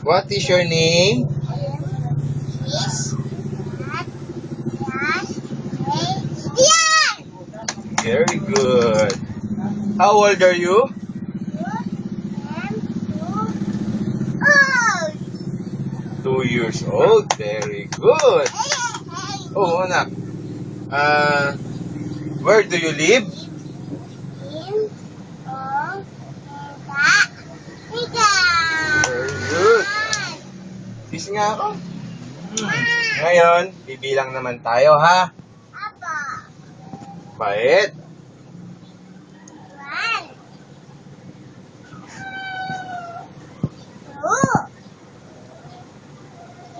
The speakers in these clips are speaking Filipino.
What is your name? Very good. How old are you? 2 years old. Very good. Oh, anak. Where do you live? Very good. Sis nga ako. Ngayon, bibilang naman tayo, ha? Bait. 1, 2,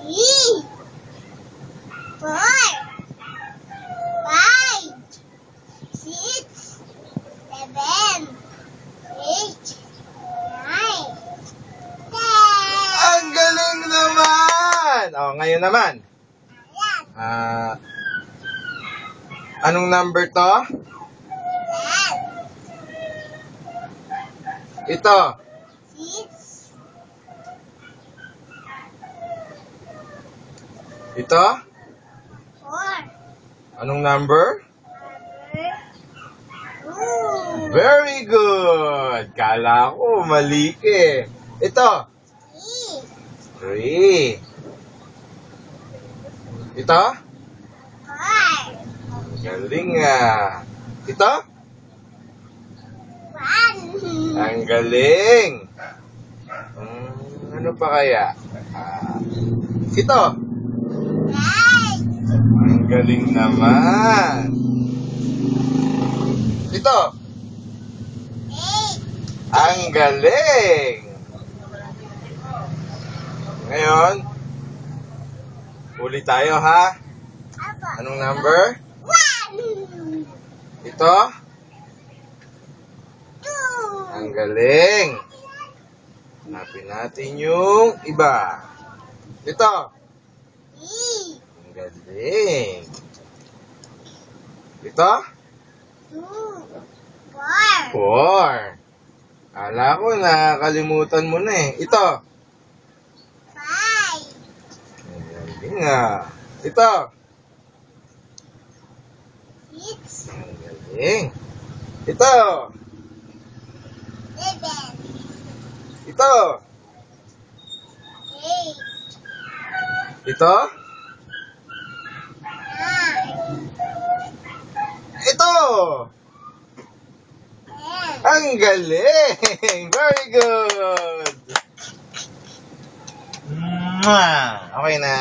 3, 4, 5, 6, 7, 8, 9, 10. Ang galing naman! Oh, ngayon naman. Anong number to? 10, Ito. 6, Ito? 4, Anong number? 2, Very good! Kala ko, mali ka eh. Ito. 3, 3. Ito? 4, Galing ah. Ito? 1, Ang galing. Ano pa kaya? Ito. 9, Ang galing naman. Ito. 8, Ang galing. Ngayon, ulit tayo ha. Anong number? 1, Ito. 2, Ang galing. Hanapin natin yung iba. Ito. 3, Ang galing. Ito. 2, 4, 4. Kala ko nakakalimutan mo na eh. Ito. 5, Ang galing ah. Ito. 6, Ang galing. Ito. 7, Ito. 8, Ito. 9, Ito. 10. Ang galing. Very good. Okay na.